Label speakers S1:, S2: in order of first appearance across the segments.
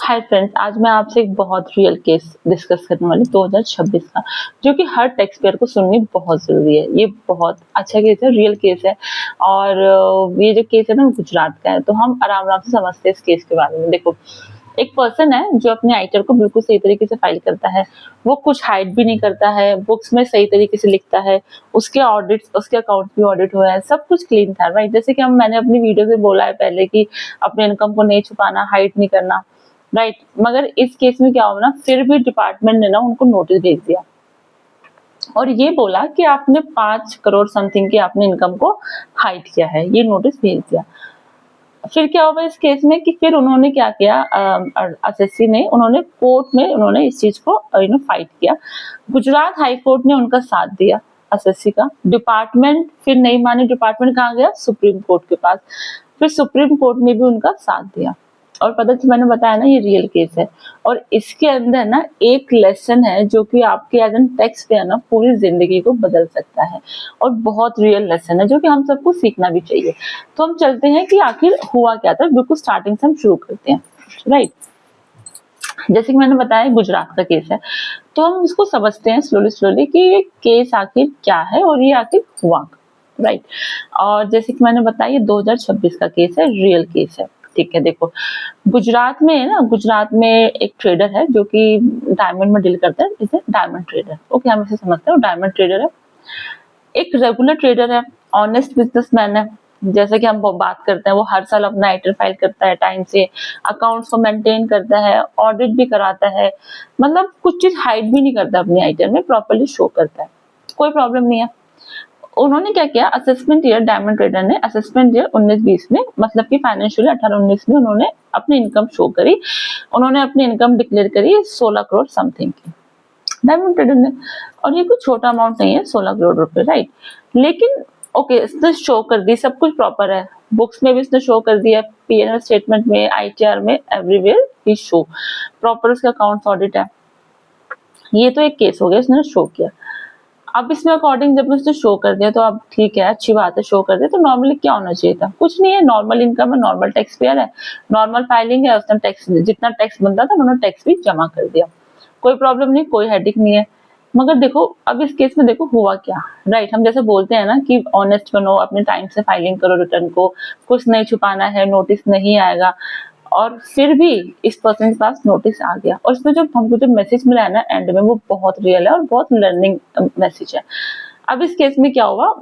S1: Hi friends, आज मैं आपसे एक बहुत रियल केस डिस्कस करने वाली 2026 का, जो कि हर टैक्स पेयर को सुननी बहुत ज़रूरी है। ये बहुत अच्छा केस है, रियल केस है और ये जो केस है ना गुजरात का है, तो हम आराम-आराम से समझते हैं इस केस के बारे में। देखो, एक पर्सन है जो अपने आइटर को बिल्कुल सही तरीके से फाइल करता है, वो कुछ हाइड भी नहीं करता है, बुक्स में सही तरीके से लिखता है, उसके अकाउंट भी ऑडिट हुए हैं, सब कुछ क्लीन था, राइट? जैसे कि मैंने अपनी वीडियो में बोला है पहले कि अपने इनकम को नहीं छुपाना, हाइड नहीं करना, राइट। मगर इस केस में क्या हुआ ना, फिर भी डिपार्टमेंट ने ना उनको नोटिस भेज दिया और ये बोला कि आपने 5 करोड़ समथिंग की आपने इनकम को हाइड किया है, ये नोटिस भेज दिया। फिर क्या हुआ इस केस में कि फिर उन्होंने क्या किया, एसएससी ने उन्होंने कोर्ट में उन्होंने इस चीज को फाइट किया। गुजरात हाई कोर्ट ने उनका साथ दिया एसएससी का। डिपार्टमेंट फिर नहीं मानी, डिपार्टमेंट कहाँ गया? सुप्रीम कोर्ट के पास। फिर सुप्रीम कोर्ट ने भी उनका साथ दिया और पता चला, मैंने बताया ना ये रियल केस है और इसके अंदर ना एक लेसन है जो कि आपके एज एन टैक्स पेयर ना पूरी जिंदगी को बदल सकता है और बहुत रियल लेसन है जो कि हम सबको सीखना भी चाहिए। तो हम चलते हैं कि आखिर हुआ क्या था, बिल्कुल स्टार्टिंग से हम शुरू करते हैं, राइट। जैसे कि मैंने बताया गुजरात का केस है, तो हम इसको समझते हैं स्लोली स्लोली कि ये केस आखिर क्या है और ये आखिर हुआ, राइट। और जैसे कि मैंने बताया ये 2026 का केस है, रियल केस है, ठीक है। देखो, गुजरात में है ना, गुजरात में एक ट्रेडर है जो कि डायमंड में डील करता है, इसे डायमंड ट्रेडर, ओके, हम इसे समझते हैं, डायमंड ट्रेडर है, एक रेगुलर ट्रेडर है, ऑनेस्ट बिजनेसमैन है। जैसे कि हम बात करते हैं, वो हर साल अपना आइटर फाइल करता है टाइम से, अकाउंट्स को मेंटेन करता है, ऑडिट भी कराता है, मतलब कुछ चीज हाइड भी नहीं करता, अपने आइटर में प्रॉपर्ली शो करता है, कोई प्रॉब्लम नहीं है। उन्होंने क्या किया, असेसमेंट ईयर, डायमंड ट्रेडर ने असेसमेंट ईयर 19-20 में, मतलब कि फाइनेंशियल 18-19 में उन्होंने अपनी इनकम शो करी। उन्होंने अपनी इनकम डिक्लेयर करी 16 करोड़ समथिंग की, डायमंड ट्रेडर ने। और ये कुछ छोटा अमाउंट नहीं है, 16 करोड़ रुपए, राइट। लेकिन ओके, इसने शो कर दी, सब कुछ प्रॉपर है, बुक्स में भी इसने शो कर दिया, पीएनएल स्टेटमेंट में, आईटीआर में, एवरीवेयर ही शो, प्रॉपर उसका अकाउंट्स ऑडिट है। ये तो एक केस हो गया, इसने शो किया। अब इसमें अकॉर्डिंग जब उसने शो कर दिया तो अब ठीक है, अच्छी बात है, शो कर दिया, तो नॉर्मली क्या होना चाहिए था? कुछ नहीं है, नॉर्मल इनकम है, नॉर्मल टैक्स पेयर है, नॉर्मल फाइलिंग है, उसने टैक्स जितना टैक्स बनता था उन्होंने टैक्स भी जमा कर दिया, कोई प्रॉब्लम नहीं, कोई हेडिक नहीं है। मगर देखो, अब इस केस में देखो हुआ क्या, राइट। हम जैसे बोलते हैं ना कि ऑनेस्ट बनो, अपने टाइम से फाइलिंग करो रिटर्न को, कुछ नहीं छुपाना है, नोटिस नहीं आएगा। और फिर भी इस पर्सन के पास नोटिस आ गया और इसमें जो हमको जो मैसेज मिला है ना एंड में, वो बहुत रियल है और बहुत लर्निंग मैसेज है। अब इस केस में क्या हुआ,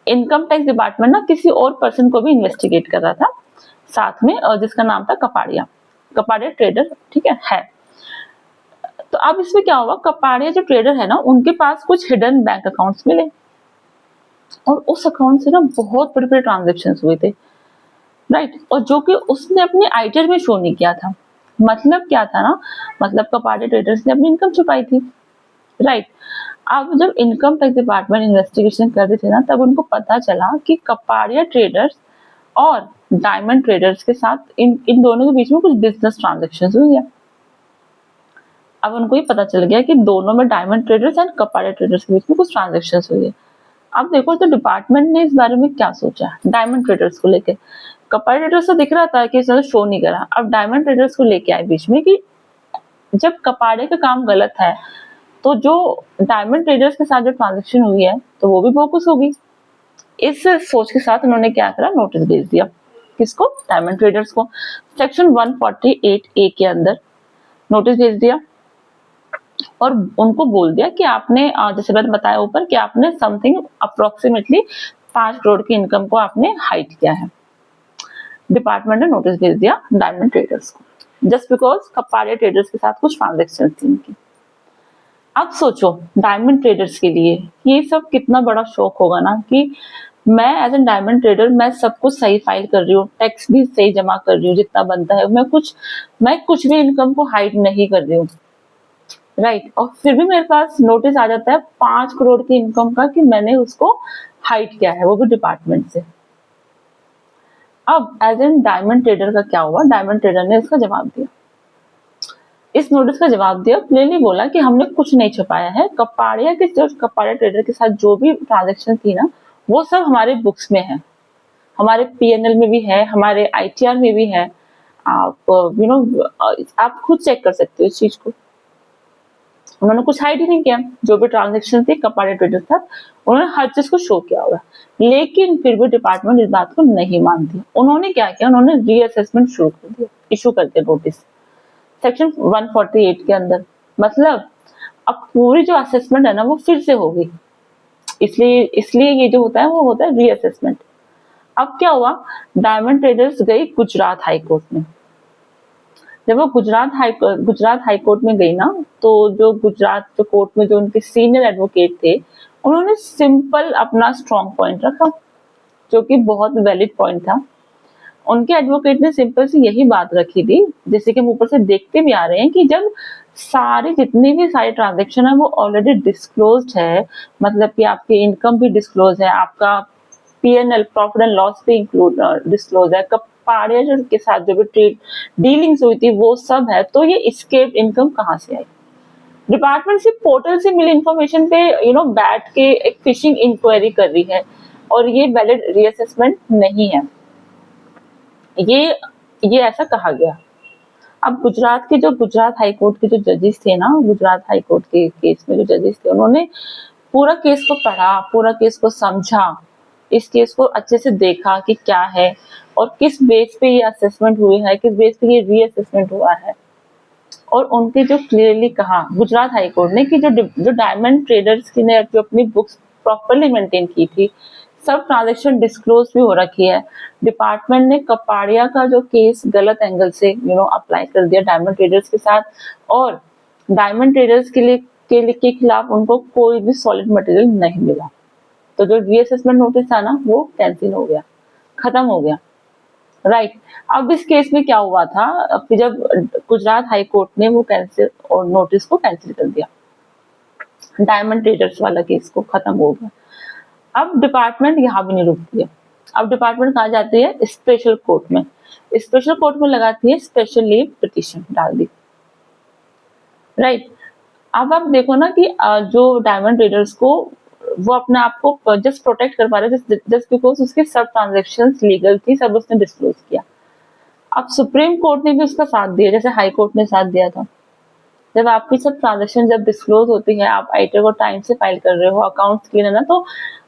S1: इनकम टैक्स डिपार्टमेंट ना किसी और पर्सन को भी इन्वेस्टिगेट कर रहा था साथ में, और जिसका नाम था कपाड़िया, कपाड़िया ट्रेडर, ठीक है। तो अब इसमें क्या हुआ, कपाड़िया जो ट्रेडर है ना, उनके पास कुछ हिडन बैंक अकाउंट्स मिले और उस अकाउंट से ना बहुत बड़े बड़े ट्रांजेक्शन हुए थे, राइट। और जो कि उसने अपने आइटर में शो नहीं किया था। मतलब क्या था ना, मतलब कपाड़िया ट्रेडर्स ने अपनी इनकम छुपाई थी, राइट। अब जब इनकम टैक्स डिपार्टमेंट इन्वेस्टिगेशन कर रहे थे ना, तब उनको पता चला कि कपाड़िया ट्रेडर्स और डायमंड ट्रेडर्स के साथ इन दोनों के बीच में कुछ बिजनेस ट्रांजेक्शन हुई है। अब उनको ये पता चल गया कि दोनों में, diamond traders and Kapadia traders के बीच में कुछ ट्रांजेक्शन हुई है। अब देखो, तो डिपार्टमेंट ने इस बारे में क्या सोचा डायमंड ट्रेडर्स को लेकर। कपाड़िया ट्रेडर्स को दिख रहा था कि इसने शो नहीं करा, अब डायमंड ट्रेडर्स को लेके आए बीच में कि जब कपाड़िया का काम गलत है तो जो डायमंड ट्रेडर्स के साथ जो ट्रांजेक्शन हुई है तो वो भी बोगस होगी। इस सोच के साथ उन्होंने क्या करा, नोटिस भेज दिया, किसको? डायमंड ट्रेडर्स को। सेक्शन 148A के अंदर नोटिस भेज दिया और उनको बोल दिया कि आपने, जैसे मैंने बताया ऊपर, कि आपने समथिंग अप्रोक्सीमेटली 5 करोड़ की इनकम को आपने हाइड किया है। डिपार्टमेंट ने नोटिस भेज दिया डायमंड ट्रेडर्स को, जस्ट बिकॉज कपाड़िया ट्रेडर्स के साथ कुछ ट्रांजेक्शन थी इनकी। अब सोचो डायमंड ट्रेडर्स के लिए ये सब कितना बड़ा शौक होगा ना, कि मैं एज एन डायमंड ट्रेडर, मैं सब कुछ सही फाइल कर रही हूँ, टैक्स भी सही जमा कर रही हूँ जितना बनता है, मैं कुछ भी इनकम को हाइड नहीं कर रही हूँ, राइट। और फिर भी मेरे पास नोटिस आ जाता है 5 करोड़ की इनकम का कि मैंने उसको हाइड किया है, वो भी डिपार्टमेंट से। अब एज एन डायमंड ट्रेडर का क्या हुआ, डायमंड ट्रेडर ने इसका जवाब दिया, इस नोटिस का जवाब दिया, क्लियरली बोला कि हमने कुछ नहीं छुपाया है, कपाड़िया ट्रेडर के साथ जो भी ट्रांजेक्शन थी ना, वो सब हमारे बुक्स में है, हमारे पीएनएल में भी है, हमारे आईटीआर में भी है, आप आप खुद चेक कर सकते हो इस चीज को। उन्होंने कुछ हाइड ही नहीं किया, जो भी ट्रांजेक्शन थी कपाड़िया ट्रेडर्स था उन्होंने हर चीज को शो किया होगा, लेकिन फिर भी डिपार्टमेंट इस बात को नहीं मानती। उन्होंने क्या किया, उन्होंने रीअसेसमेंट शुरू कर दिया, इशू कर दिया नोटिस सेक्शन 148 के अंदर। मतलब अब पूरी जो असेसमेंट है ना वो फिर से होगी, इसलिए इसलिए ये जो होता है वो होता है रीअसेसमेंट। अब क्या हुआ, डायमंड ट्रेडर्स गई गुजरात हाई कोर्ट में। जब वो गुजरात हाई कोर्ट में गई ना, तो जो गुजरात जो कोर्ट में जो उनके सीनियर एडवोकेट थे, उन्होंने सिंपल अपना स्ट्रॉन्ग पॉइंट रखा, जो कि बहुत वैलिड पॉइंट था। उनके एडवोकेट ने सिंपल सी यही बात रखी थी, जैसे कि हम ऊपर से देखते भी आ रहे हैं कि जब जितनी भी सारी ट्रांजेक्शन है वो ऑलरेडी डिस्क्लोज्ड है, मतलब कि आपकी इनकम भी डिस्क्लोज है, आपका पीएनएल प्रॉफिट एंड लॉस भी इंक्लूड डिस्क्लोज है, कपाड़िया के साथ जो भी ट्रेड डीलिंग्स हुई थी वो सब है, तो ये एस्केप इनकम कहाँ से आई? डिपार्टमेंट से पोर्टल से मिली इंफॉर्मेशन पे बैठ के एक फिशिंग इंक्वायरी कर रही है, और ये वैलिड रीअसेसमेंट नहीं है, ये ऐसा कहा गया। अब गुजरात हाई कोर्ट के जो जजेस थे ना, गुजरात हाई कोर्ट के केस में जो जजेस थे, उन्होंने पूरा केस को पढ़ा, पूरा केस को समझा, इस केस को अच्छे से देखा कि क्या है और किस बेस पे ये असेसमेंट हुई है, किस बेस पे ये रीअसेसमेंट हुआ है। और उनके जो क्लियरली कहा गुजरात हाई कोर्ट ने कि जो डायमंड ट्रेडर्स की ने जो अपनी बुक्स प्रॉपर्ली मेंटेन की थी, सब ट्रांजैक्शन डिस्क्लोज भी हो रखी है। डिपार्टमेंट ने कपाड़िया का जो केस गलत एंगल से अप्लाई कर दिया डायमंड ट्रेडर्स के साथ, और डायमंड ट्रेडर्स के खिलाफ उनको कोई भी सॉलिड मटेरियल नहीं मिला। तो जो रीअसेसमेंट नोटिस था ना वो कैंसिल हो गया, खत्म हो गया, राइट। अब इस केस में क्या हुआ था, जब गुजरात हाई कोर्ट ने वो कैंसिल और नोटिस को कैंसिल कर दिया, डायमंड ट्रेडर्स वाला केस को खत्म हो गया। अब डिपार्टमेंट यहाँ भी नहीं रुकती है, अब डिपार्टमेंट कहाँ जाती है, स्पेशल कोर्ट में। स्पेशल कोर्ट में लगाती है स्पेशल लीव पिटीशन, डाल दी, राइट। अब आप देखो ना कि जो डायमंड ट्रेडर्स को वो अपने आप को जस्ट प्रोटेक्ट कर पा रहे थे, जस्ट बिकॉज उसके सब ट्रांजेक्शंस लीगल थी, सब उसने डिस्क्लोज किया। अब सुप्रीम कोर्ट ने भी उसका साथ दिया, जैसे हाई कोर्ट ने साथ दिया था। जब आपकी सब ट्रांजेक्शन जब डिस्क्लोज होती है, आप आईटी को टाइम से फाइल कर रहे हो, अकाउंट्स क्लीन है ना, तो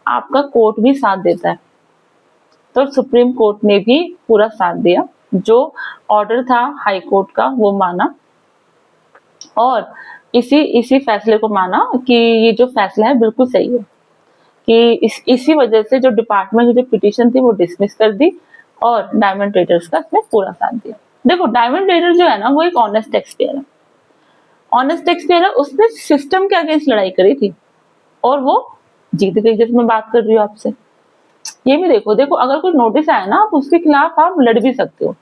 S1: आपका कोर्ट भी साथ देता है। तो सुप्रीम कोर्ट ने भी पूरा साथ दिया, जो ऑर्डर था हाई कोर्ट का वो माना, और इसी फैसले को माना कि ये जो फैसला है बिल्कुल सही है, कि इसी वजह से जो डिपार्टमेंट की जो पिटीशन थी वो डिसमिस कर दी, और डायमंड ट्रेडर्स का इसमें पूरा साथ दिया। देखो डायमंड ट्रेडर जो है ना वो एक ऑनेस्ट टैक्सपेयर है, ऑनेस्ट टैक्सपेयर है, उसने सिस्टम के अगेंस्ट लड़ाई करी थी और वो जीत गई, जैसे मैं बात कर रही हूँ आपसे। ये भी देखो अगर कोई नोटिस आया ना, आप उसके खिलाफ आप लड़ भी सकते हो,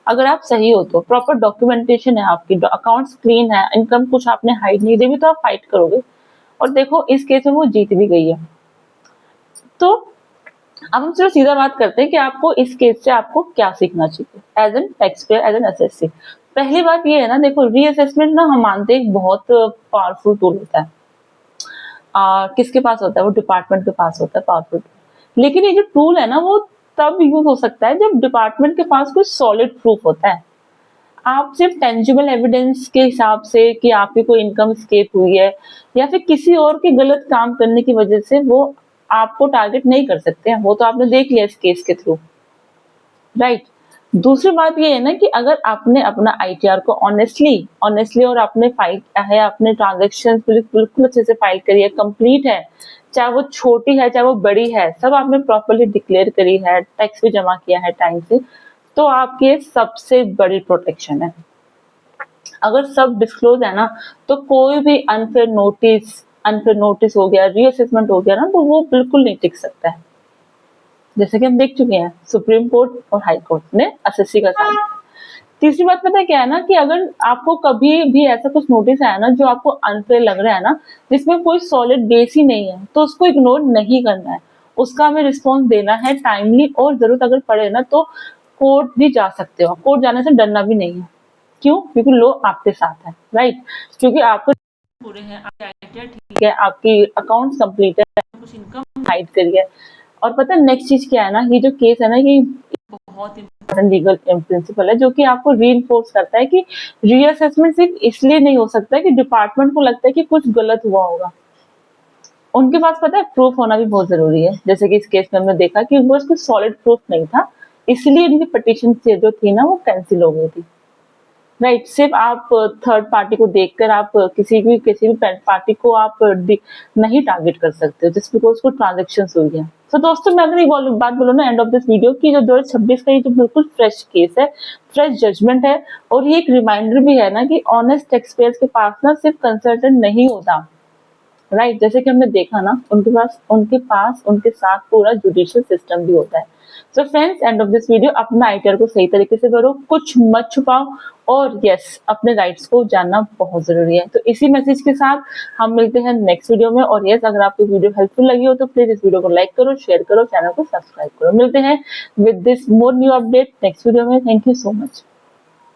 S1: अगर आप सही हो तो, प्रॉपर डॉक्यूमेंटेशन है, आपकी अकाउंट्स क्लीन है, इनकम कुछ आपने हाइड नहीं दी, तो आप फाइट करोगे। और देखो इस केस में वो जीत भी गई है। तो अब हम सिर्फ सीधा बात करते हैं कि आपको इस केस से आपको क्या सीखना चाहिए as an taxpayer, as an SSC. पहली बात ये है ना, देखो रीअसेसमेंट ना हम मानते हैं एक बहुत पावरफुल टूल होता है, किसके पास होता है, वो डिपार्टमेंट के पास होता है पावरफुल, लेकिन ये जो टूल है ना वो तब यूज हो सकता है जब डिपार्टमेंट के पास कोई सॉलिड प्रूफ होता है। आप सिर्फ टेंजिबल एविडेंस के हिसाब से कि आपकी कोई इनकम स्केप हुई है या फिर किसी और के गलत काम करने की वजह से वो आपको टारगेट नहीं कर सकते हैं, वो तो आपने देख लिया इस केस के थ्रू, राइट। दूसरी बात ये है ना कि अगर आपने अपना आईटीआर को ऑनेस्टली और आपने फाइल किया है, आपने ट्रांजेक्शन बिल्कुल अच्छे से फाइल करी है, कंप्लीट है, चाहे वो छोटी है चाहे वो बड़ी है, सब आपने प्रॉपर्ली डिक्लेयर करी है, टैक्स भी जमा किया है टाइम से, तो आपकी सबसे बड़ी प्रोटेक्शन है। अगर सब डिस्क्लोज है ना, तो कोई भी अनफेयर नोटिस हो गया, रीअसेसमेंट हो गया ना, तो वो बिल्कुल नहीं टिक सकता है। जैसे कि हम देख चुके हैं सुप्रीम कोर्ट और हाई कोर्ट ने एसएससी का साथ। तीसरी बात पता है क्या है ना, कि अगर आपको कभी भी ऐसा कुछ नोटिस आया ना जो आपको अनफेयर लग रहा है ना, जिसमें कोई सॉलिड बेस ही नहीं है, तो उसको इग्नोर नहीं करना है, उसका हमें रिस्पॉन्स देना है टाइमली, और जरूरत अगर पड़े ना तो कोर्ट भी जा सकते हो, कोर्ट जाने से डरना भी नहीं है। क्यों? क्योंकि लो आपके साथ है, राइट। क्योंकि आपको पूरे हैं, आपकी आइडिया ठीक है, आपकी अकाउंट्स कंप्लीट है, कुछ इनकम हाइड करी है। और पता है नेक्स्ट चीज क्या है ना, ये जो केस है ना, ये बहुत लीगल प्रिंसिपल है जो कि आपको रीइंफोर्स करता है कि रीअसेसमेंट सिर्फ इसलिए नहीं हो सकता कि डिपार्टमेंट को लगता है कि कुछ गलत हुआ होगा, उनके पास पता है प्रूफ होना भी बहुत जरूरी है। जैसे कि इस केस में हमने देखा कि उनको कोई सॉलिड प्रूफ नहीं था, इसलिए इनकी पिटीशन जो थी ना वो कैंसिल हो गई थी। राइट, सिर्फ आप थर्ड पार्टी को देखकर आप किसी भी पार्टी को आप नहीं टारगेट कर सकते हो जस्ट बिकॉज को ट्रांजेक्शन हुई है। तो दोस्तों मैं अगर ये बात बोलूँ ना एंड ऑफ दिस वीडियो की जो 2026 का ये जो बिल्कुल फ्रेश केस है, फ्रेश जजमेंट है, और ये एक रिमाइंडर भी है ना कि ऑनेस्ट टैक्सपेयर्स के पास ना सिर्फ कंसल्टेंट नहीं होता। राइट, जैसे कि हमने देखा ना उनके पास उनके साथ पूरा जुडिशियल सिस्टम भी होता है। So friends, end of this video अपना आईटीआर को सही तरीके से भरो, कुछ मत छुपाओ, और यस अपने राइट्स को जानना बहुत जरूरी है। तो इसी मैसेज के साथ हम मिलते हैं नेक्स्ट वीडियो में। और यस, अगर आपको वीडियो हेल्पफुल लगी हो तो प्लीज इस वीडियो को लाइक करो, शेयर करो, चैनल को सब्सक्राइब करो। मिलते हैं with this more new update next video में। Thank you so much.